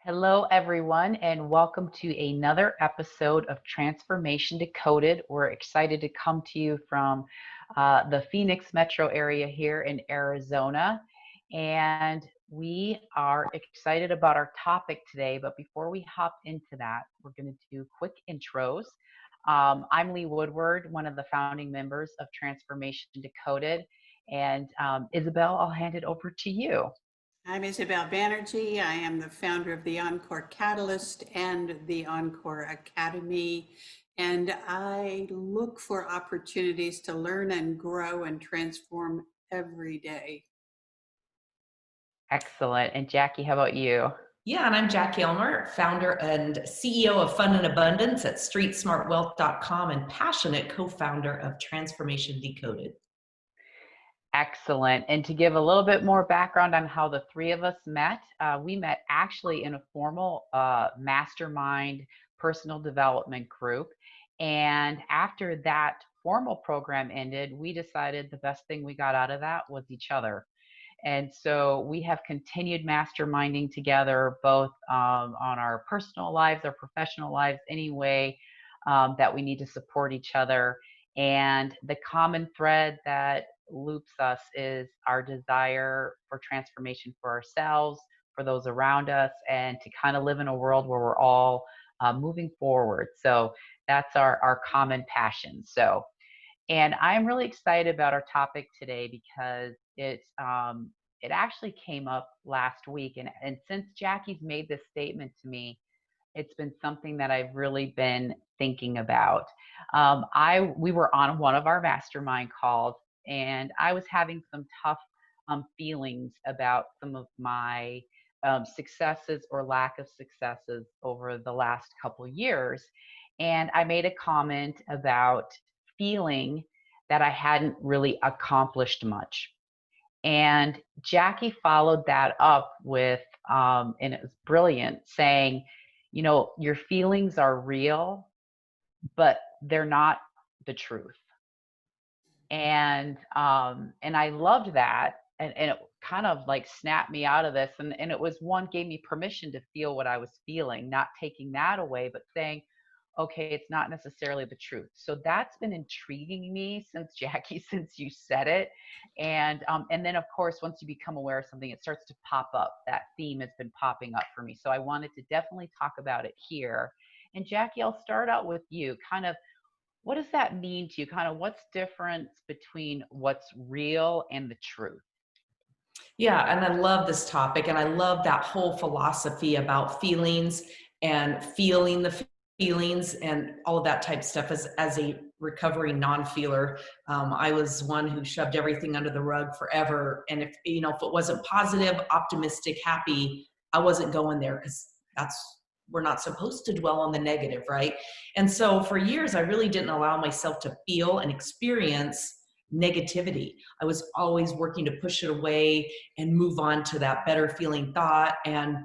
Hello, everyone, and welcome to another episode of Transformation Decoded. We're excited to come to you from the Phoenix metro area here in Arizona. And we are excited about our topic today. But before we hop into that, we're going to do quick intros. I'm Lee Woodward, one of the founding members of Transformation Decoded. And Isabel, I'll hand it over to you. I'm Isabel Banerjee. I am the founder of the Encore Catalyst and the Encore Academy. And I look for opportunities to learn and grow and transform every day. Excellent. And Jackie, how about you? Yeah, and I'm Jackie Elmer, founder and CEO of Fun and Abundance at streetsmartwealth.com and passionate co-founder of Transformation Decoded. Excellent. And to give a little bit more background on how the three of us met, we met actually in a formal mastermind personal development group. And after that formal program ended, we decided the best thing we got out of that was each other. And so we have continued masterminding together, both on our personal lives, our professional lives, any way that we need to support each other. And the common thread that loops us is our desire for transformation for ourselves, for those around us, and to kind of live in a world where we're all moving forward. So that's our common passion. So, and I'm really excited about our topic today because it actually came up last week, and since Jackie's made this statement to me, it's been something that I've really been thinking about. We were on one of our mastermind calls, and I was having some tough feelings about some of my successes or lack of successes over the last couple years. And I made a comment about feeling that I hadn't really accomplished much. And Jackie followed that up with, and it was brilliant, saying, your feelings are real, but they're not the truth. And I loved that. And it kind of like snapped me out of this. And it was one, gave me permission to feel what I was feeling, not taking that away, but saying, okay, it's not necessarily the truth. So that's been intriguing me since Jackie, since you said it. And then of course, once you become aware of something, it starts to pop up. That theme has been popping up for me. So I wanted to definitely talk about it here. And Jackie, I'll start out with you. Kind of, what does that mean to you? Kind of what's difference between what's real and the truth? Yeah, and I love this topic, and I love that whole philosophy about feelings and feeling the feelings and all of that type stuff. As a recovering non-feeler, I was one who shoved everything under the rug forever. And if it wasn't positive, optimistic, happy, I wasn't going there because we're not supposed to dwell on the negative, right? And so for years, I really didn't allow myself to feel and experience negativity. I was always working to push it away and move on to that better feeling thought, and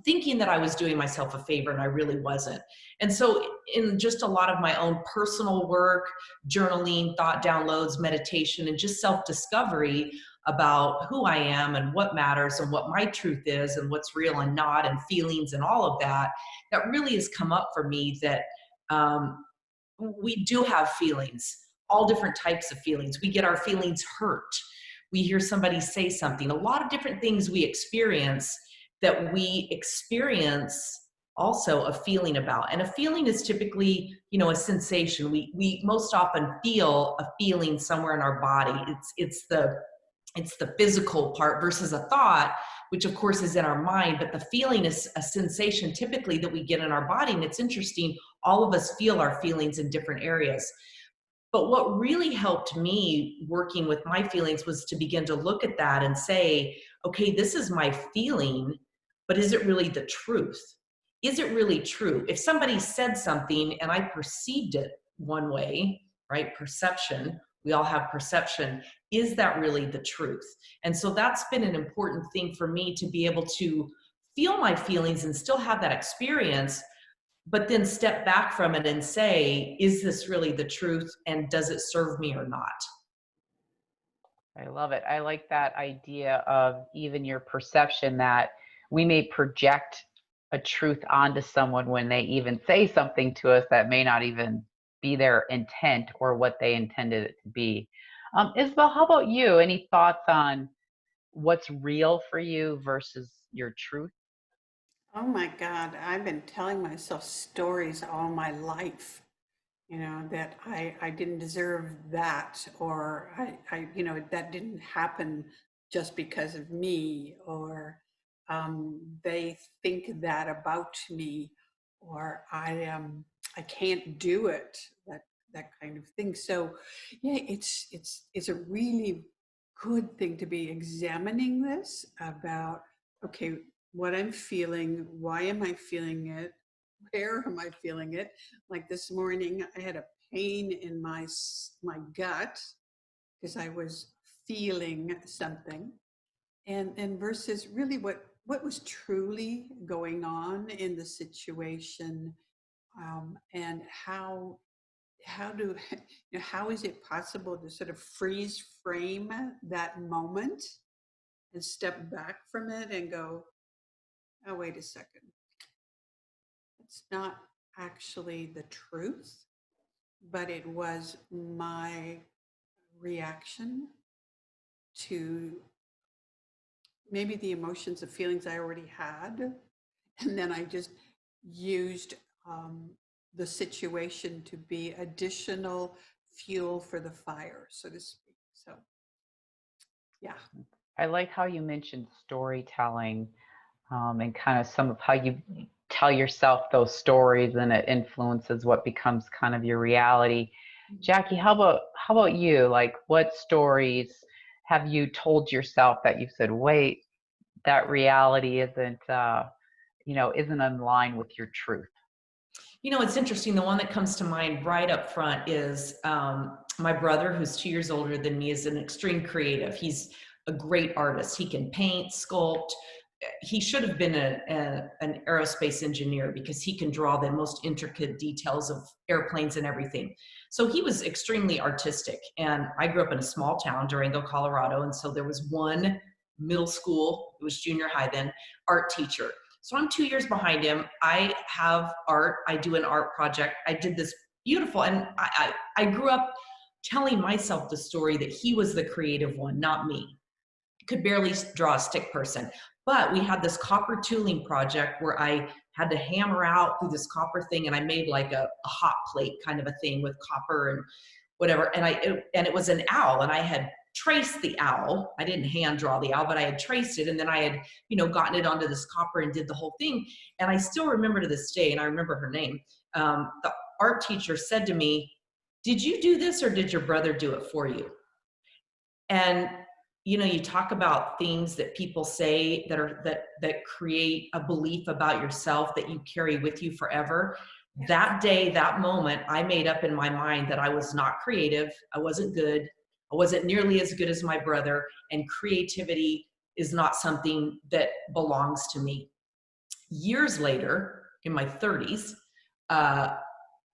thinking that I was doing myself a favor, and I really wasn't. And so in just a lot of my own personal work, journaling, thought downloads, meditation, and just self-discovery about who I am and what matters and what my truth is and what's real and not, and feelings and all of that, that really has come up for me that we do have feelings, all different types of feelings. We get our feelings hurt. We hear somebody say something, a lot of different things we experience that we experience also a feeling about. And a feeling is typically, a sensation. We most often feel a feeling somewhere in our body. It's the physical part versus a thought, which of course is in our mind, but the feeling is a sensation typically that we get in our body. And it's interesting, all of us feel our feelings in different areas. But what really helped me working with my feelings was to begin to look at that and say, okay, this is my feeling, but is it really the truth? Is it really true? If somebody said something and I perceived it one way, right? Perception, we all have perception. Is that really the truth? And so that's been an important thing for me, to be able to feel my feelings and still have that experience, but then step back from it and say, is this really the truth? And does it serve me or not? I love it. I like that idea of even your perception, that we may project a truth onto someone when they even say something to us that may not even be their intent or what they intended it to be. Isabel, how about you? Any thoughts on what's real for you versus your truth? Oh my God, I've been telling myself stories all my life, that I didn't deserve that, or that didn't happen just because of me, or they think that about me, or I can't do it, that kind of thing. So yeah, it's a really good thing to be examining this about, okay, what I'm feeling, why am I feeling it, where am I feeling it? Like this morning, I had a pain in my gut because I was feeling something, and versus really what was truly going on in the situation, and how do how is it possible to sort of freeze frame that moment and step back from it and go, oh, wait a second, it's not actually the truth, but it was my reaction to maybe the emotions, the feelings I already had. And then I just used the situation to be additional fuel for the fire, so to speak. So, yeah. I like how you mentioned storytelling, and kind of some of how you tell yourself those stories and it influences what becomes kind of your reality. Jackie, how about you? Like, what stories have you told yourself that you've said, wait, that reality isn't in line with your truth? It's interesting. The one that comes to mind right up front is my brother, who's 2 years older than me, is an extreme creative. He's a great artist. He can paint, sculpt. He should have been an aerospace engineer because he can draw the most intricate details of airplanes and everything. So he was extremely artistic. And I grew up in a small town, Durango, Colorado. And so there was one middle school, it was junior high then, art teacher. So I'm 2 years behind him. I have art. I do an art project. I did this beautiful, and I grew up telling myself the story that he was the creative one, not me. Could barely draw a stick person. But we had this copper tooling project where I had to hammer out through this copper thing, and I made like a hot plate kind of a thing with copper and whatever. And it was an owl, and I had traced the owl. I didn't hand draw the owl, but I had traced it, and then I had, gotten it onto this copper and did the whole thing. And I still remember to this day, and I remember her name. The art teacher said to me, "Did you do this, or did your brother do it for you?" And you talk about things that people say that create a belief about yourself that you carry with you forever. That day, that moment, I made up in my mind that I was not creative, I wasn't good, I wasn't nearly as good as my brother, and creativity is not something that belongs to me. Years later, in my 30s, I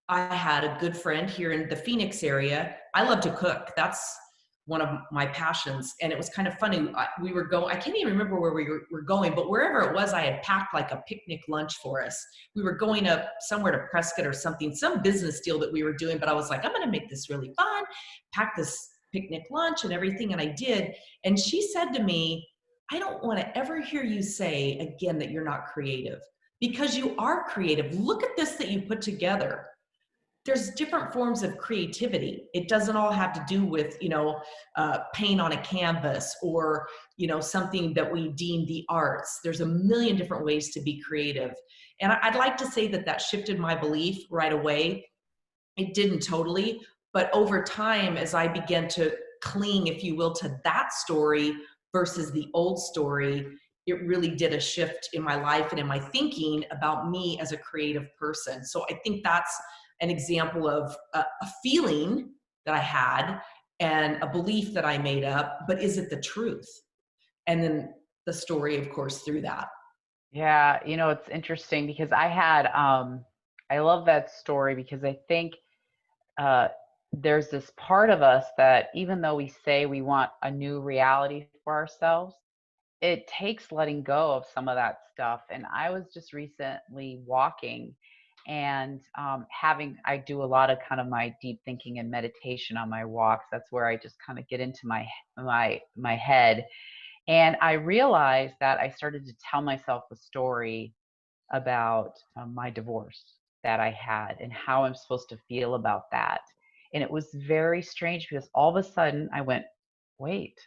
had a good friend here in the Phoenix area. I love to cook. That's one of my passions. And it was kind of funny. We were going, I can't even remember where we were going, but wherever it was, I had packed like a picnic lunch for us. We were going up somewhere to Prescott or something, some business deal that we were doing. But I was like, I'm going to make this really fun, pack this picnic lunch and everything. And I did. And she said to me, I don't want to ever hear you say again that you're not creative, because you are creative. Look at this that you put together. There's different forms of creativity. It doesn't all have to do with, paint on a canvas or, something that we deem the arts. There's a million different ways to be creative. And I'd like to say that shifted my belief right away. It didn't totally, but over time, as I began to cling, if you will, to that story versus the old story, it really did a shift in my life and in my thinking about me as a creative person. So I think that's an example of a feeling that I had and a belief that I made up, but is it the truth? And then the story, of course, through that. Yeah, it's interesting because I love that story because I think uh, there's this part of us that even though we say we want a new reality for ourselves, it takes letting go of some of that stuff. And I was just recently walking and I do a lot of kind of my deep thinking and meditation on my walks. That's where I just kind of get into my head. And I realized that I started to tell myself a story about my divorce that I had and how I'm supposed to feel about that. And it was very strange because all of a sudden I went, wait,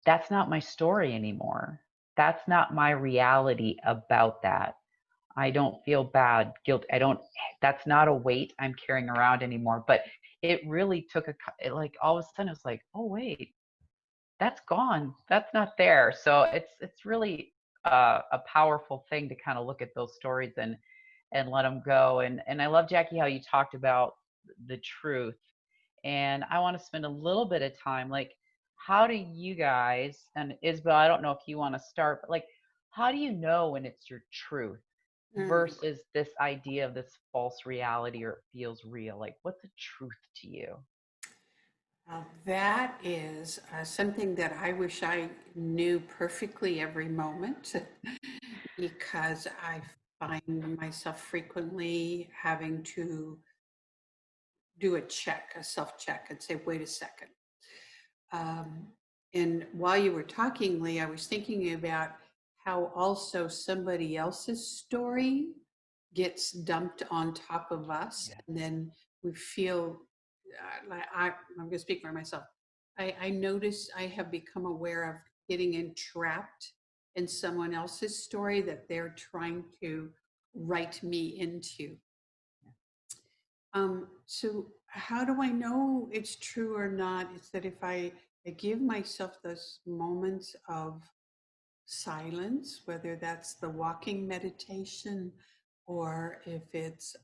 that's not my story anymore. That's not my reality about that. I don't feel bad, guilt. That's not a weight I'm carrying around anymore. But it really took like all of a sudden it was like, oh, wait, that's gone. That's not there. So it's really a powerful thing to kind of look at those stories and let them go. And I love, Jackie, how you talked about the truth. And I want to spend a little bit of time, like, how do you guys, and Isabel, I don't know if you want to start, but like, how do you know when it's your truth Mm. versus this idea of this false reality or it feels real? Like, what's the truth to you? That is something that I wish I knew perfectly every moment because I find myself frequently having to do a self-check and say, wait a second. Um, and while you were talking, Lee, I was thinking about how also somebody else's story gets dumped on top of us, Yeah. and then we feel like I'm going to speak for myself. I notice I have become aware of getting entrapped in someone else's story that they're trying to write me into. So how do I know it's true or not? It's that if I give myself those moments of silence, whether that's the walking meditation or if it's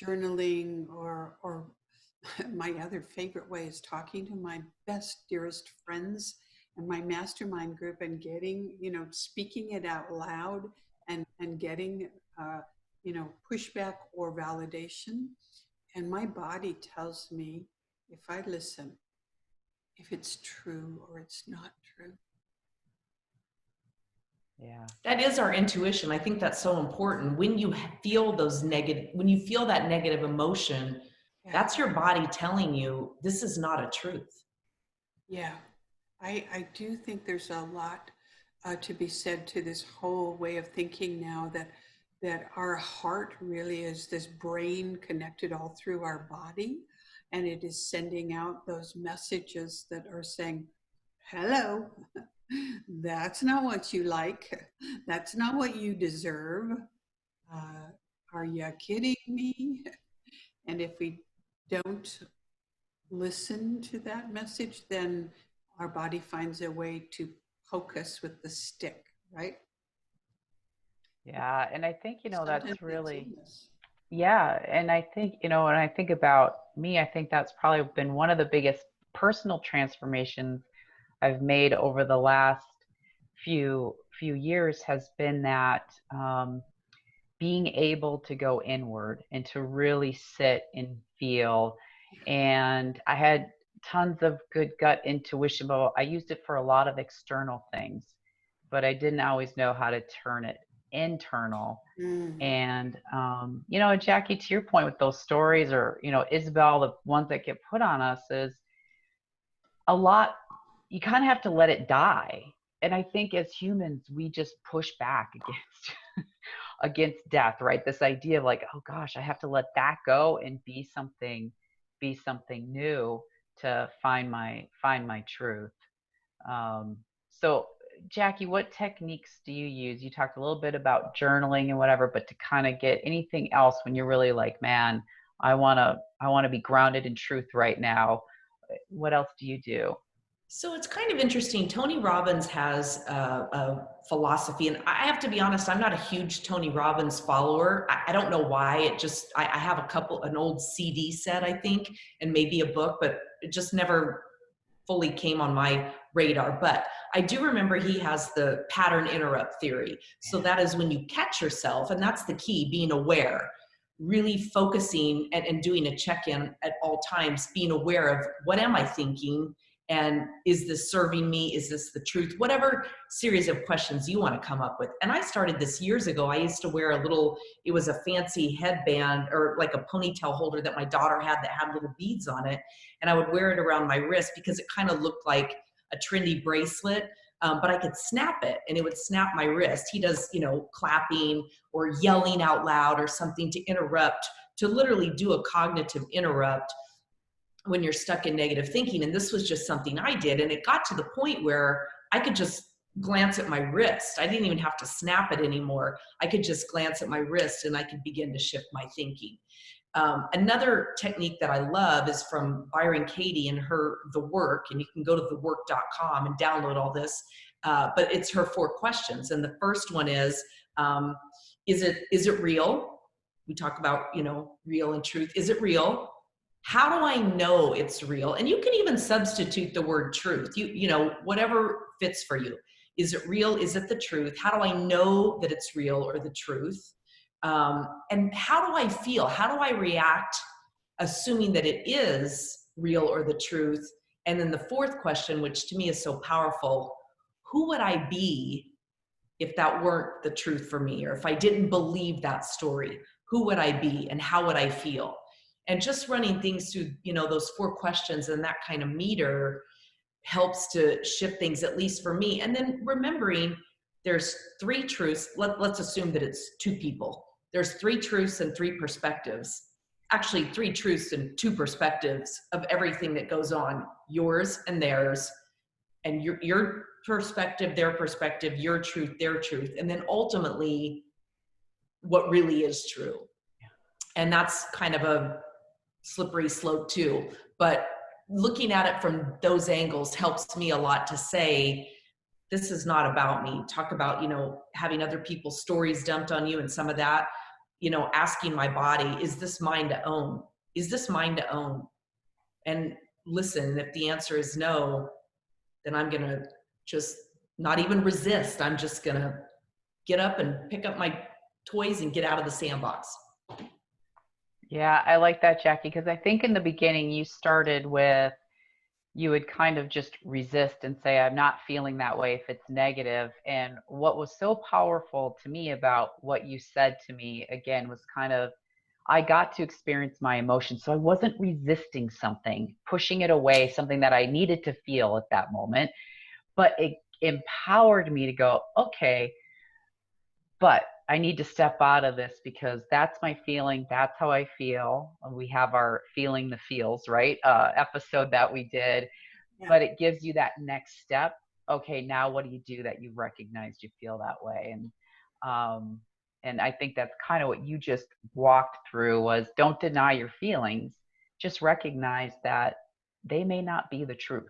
journaling or my other favorite way is talking to my best, dearest friends and my mastermind group and getting, speaking it out loud and getting, pushback or validation. And my body tells me if I listen, if it's true or it's not true. Yeah. That is our intuition. I think that's so important. When you feel when you feel that negative emotion, Yeah. that's your body telling you this is not a truth. Yeah. I do think there's a lot to be said to this whole way of thinking now that our heart really is this brain connected all through our body, and it is sending out those messages that are saying, hello, that's not what you like. That's not what you deserve. Uh, are you kidding me? And if we don't listen to that message, then our body finds a way to poke us with the stick, right? Yeah. And I think, Sometimes that's it's really, illness. yeah. And I think, when I think about me, I think that's probably been one of the biggest personal transformations I've made over the last few years has been that being able to go inward and to really sit and feel. And I had tons of good gut intuition, but I used it for a lot of external things, but I didn't always know how to turn it internal. Mm. And Jackie, to your point with those stories, or Isabel, the ones that get put on us, is a lot, you kind of have to let it die. And I think as humans we just push back against against death, right? This idea of like, oh gosh, I have to let that go and be something new to find my truth. So Jackie, what techniques do you use? You talked a little bit about journaling and whatever, but to kind of get anything else when you're really like, man, I want to be grounded in truth right now. What else do you do? So it's kind of interesting. Tony Robbins has a philosophy, and I have to be honest, I'm not a huge Tony Robbins follower. I don't know why. I have an old CD set, I think, and maybe a book, but it just never fully came on my radar. But I do remember he has the pattern interrupt theory. So that is when you catch yourself, and that's the key, being aware, really focusing and doing a check-in at all times, being aware of what am I thinking, And is this serving me? Is this the truth? Whatever series of questions you want to come up with. And I started this years ago. I used to wear it was a fancy headband or like a ponytail holder that my daughter had that had little beads on it. And I would wear it around my wrist because it kind of looked like a trendy bracelet. But I could snap it and it would snap my wrist. He does, clapping or yelling out loud or something to interrupt, to literally do a cognitive interrupt when you're stuck in negative thinking. And this was just something I did. And it got to the point where I could just glance at my wrist. I didn't even have to snap it anymore. I could just glance at my wrist and I could begin to shift my thinking. Another technique that I love is from Byron Katie and The Work, and you can go to thework.com and download all this. But it's her 4 questions. And the first one is it real? We talk about, real and truth. Is it real? How do I know it's real? And you can even substitute the word truth, whatever fits for you. Is it real? Is it the truth? How do I know that it's real or the truth? And how do I feel? How do I react, assuming that it is real or the truth? And then the 4th question, which to me is so powerful, who would I be if that weren't the truth for me? Or if I didn't believe that story, who would I be and how would I feel? And just running things through, those 4 questions and that kind of meter helps to shift things, at least for me. And then remembering there's 3 truths. Let's assume that it's 2 people. There's 3 truths and 3 perspectives. Actually, 3 truths and 2 perspectives of everything that goes on, yours and theirs, and your perspective, their perspective, your truth, their truth, and then ultimately what really is true. And that's kind of a slippery slope too, but looking at it from those angles helps me a lot to say, this is not about me. Talk about, having other people's stories dumped on you and some of that, asking my body, is this mine to own? Is this mine to own? And listen, if the answer is no, then I'm going to just not even resist. I'm just going to get up and pick up my toys and get out of the sandbox. Yeah, I like that, Jackie, because I think in the beginning you started with, you would kind of just resist and say, I'm not feeling that way if it's negative. And what was so powerful to me about what you said to me, again, was kind of, I got to experience my emotions. So I wasn't resisting something, pushing it away, something that I needed to feel at that moment. But it empowered me to go, okay, but I need to step out of this because that's my feeling. That's how I feel. We have our Feeling the Feels, right? Episode that we did, Yeah. but it gives you that next step. Okay, now what do you do that you recognized you feel that way? And I think that's kind of what you just walked through was, don't deny your feelings. Just recognize that they may not be the truth.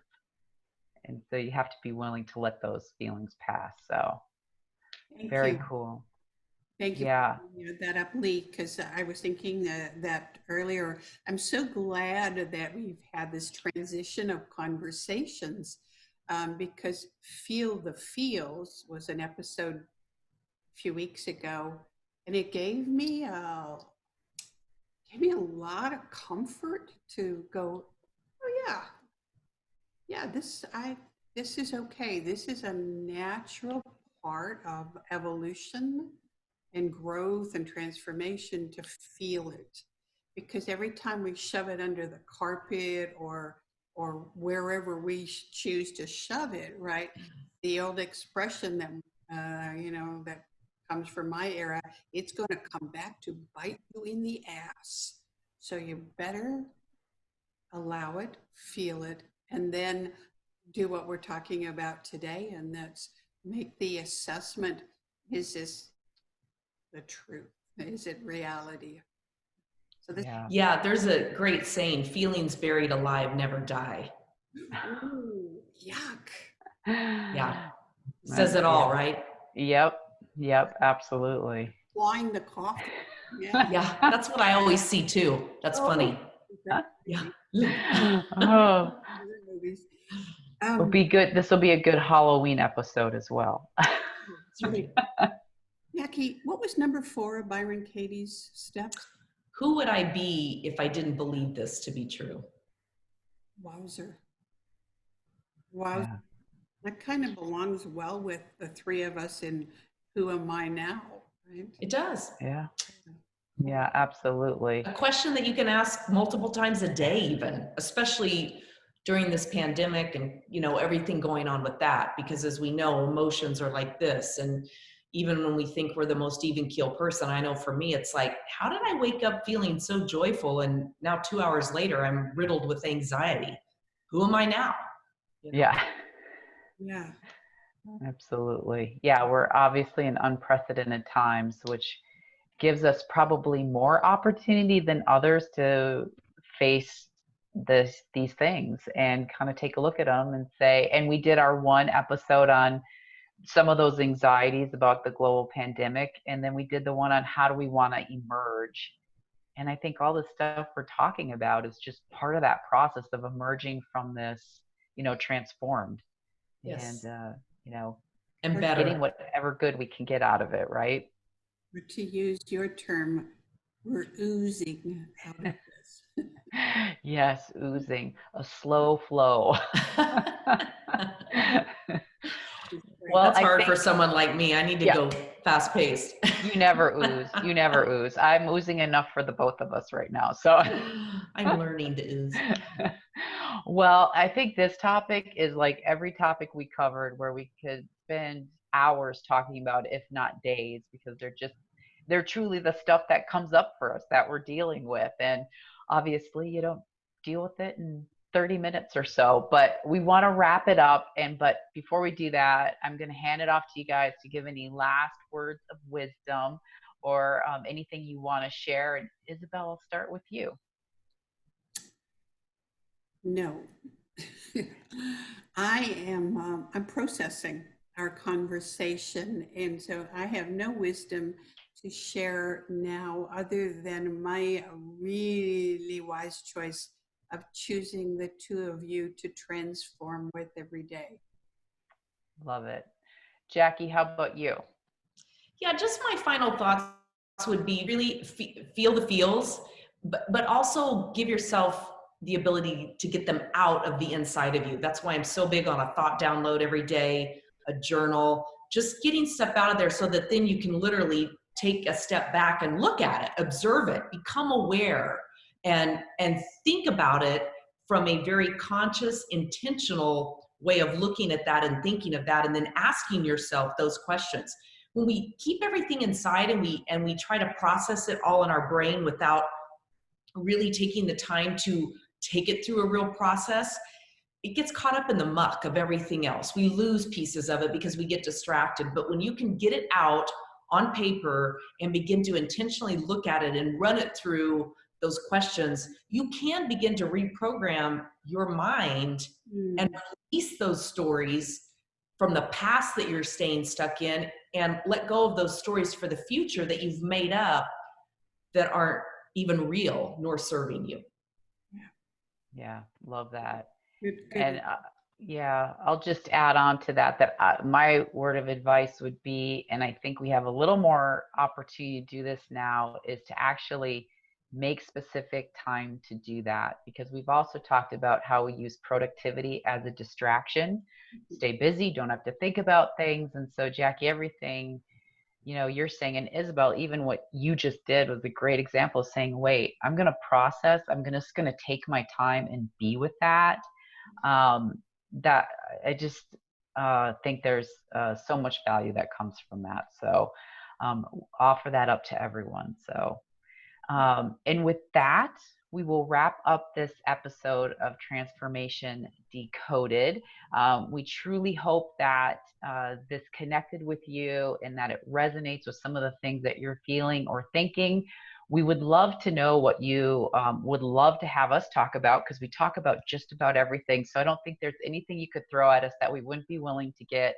And so you have to be willing to let those feelings pass. So Thank very you. cool. Thank you Yeah. for bringing that up, Lee, because I was thinking that earlier. I'm so glad that we've had this transition of conversations because Feel the Feels was an episode a few weeks ago, and it gave me a lot of comfort to go, oh yeah, this is okay. This is a natural part of evolution and growth and transformation, to feel it, because every time we shove it under the carpet or wherever we choose to shove it, right? The old expression that that comes from my era, it's going to come back to bite you in the ass. So you better allow it, feel it, and then do what we're talking about today, and that's make the assessment. Is this the truth? Is it reality? So this, Yeah, there's a great saying, feelings buried alive never die. ooh, yuck. Yeah, says it all, right? Yep, absolutely. Flying the coffin. Yeah. Yeah, that's what I always see too. That's funny. Yeah. Oh, Movies. it'll be good. This will be a good Halloween episode as well. That's right. Jackie, what was number 4 of Byron Katie's steps? Who would I be if I didn't believe this to be true? Wowzer. Wow, Yeah. that kind of belongs well with the three of us in Who Am I Now, right? It does. Yeah. Yeah, absolutely. A question that you can ask multiple times a day, even, especially during this pandemic and, you know, everything going on with that, because as we know, emotions are like this. And even when we think we're the most even keel person, I know for me, it's like, how did I wake up feeling so joyful? And now 2 hours later, I'm riddled with anxiety. Who am I now? You know? Yeah. Yeah. Absolutely. Yeah, we're obviously in unprecedented times, which gives us probably more opportunity than others to face these things and kind of take a look at them and say, and we did our one episode on some of those anxieties about the global pandemic, and then we did the one on how do we want to emerge. And I think all the stuff we're talking about is just part of that process of emerging from this, transformed and, Yes. you know, And getting better. whatever good we can get out of it, right? Or to use your term, we're oozing out of this. Yes, oozing, a slow flow. Well, That's I hard for think, someone like me. I need to yeah, go fast paced. you never ooze. You never ooze. I'm oozing enough for the both of us right now. So, I'm learning to ooze. well, I think this topic is like every topic we covered where we could spend hours talking about, if not days, because they're truly the stuff that comes up for us that we're dealing with. And obviously, you don't deal with it in 30 minutes or so, but we want to wrap it up. But before we do that, I'm going to hand it off to you guys to give any last words of wisdom or anything you want to share. And Isabel, I'll start with you. No. I'm processing our conversation. And so I have no wisdom to share now other than my really wise choice of choosing the two of you to transform with every day. Love it. Jackie, how about you? Yeah, just my final thoughts would be really feel the feels, but also give yourself the ability to get them out of the inside of you. That's why I'm so big on a thought download every day, a journal, just getting stuff out of there so that then you can literally take a step back and look at it, observe it, become aware, and think about it from a very conscious, intentional way of looking at that and thinking of that, and then asking yourself those questions. When we keep everything inside and we try to process it all in our brain without really taking the time to take it through a real process, it gets caught up in the muck of everything else. We lose pieces of it because we get distracted. But when you can get it out on paper and begin to intentionally look at it and run it through those questions, you can begin to reprogram your mind and release those stories from the past that you're staying stuck in, and let go of those stories for the future that you've made up that aren't even real nor serving you. Yeah, love that. Good, And good. yeah, I'll just add on to that my word of advice would be, and I think we have a little more opportunity to do this now, is to actually make specific time to do that, because we've also talked about how we use productivity as a distraction, stay busy, don't have to think about things. And so, Jackie, everything you're saying, and Isabel, even what you just did was a great example of saying, wait, I'm going to process, just going to take my time and be with that. That I just think there's so much value that comes from that. So offer that up to everyone. So, and with that, we will wrap up this episode of Transformation Decoded. We truly hope that this connected with you and that it resonates with some of the things that you're feeling or thinking. We would love to know what you would love to have us talk about, because we talk about just about everything. So I don't think there's anything you could throw at us that we wouldn't be willing to get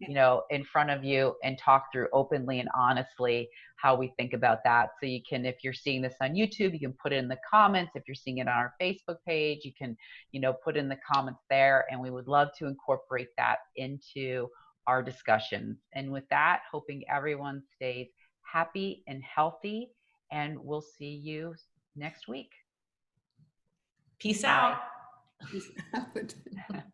in front of you and talk through openly and honestly how we think about that. So you can, if you're seeing this on YouTube, you can put it in the comments. If you're seeing it on our Facebook page, you can, put in the comments there, and we would love to incorporate that into our discussions. And with that, hoping everyone stays happy and healthy, and we'll see you next week. Peace Bye. out. Peace out.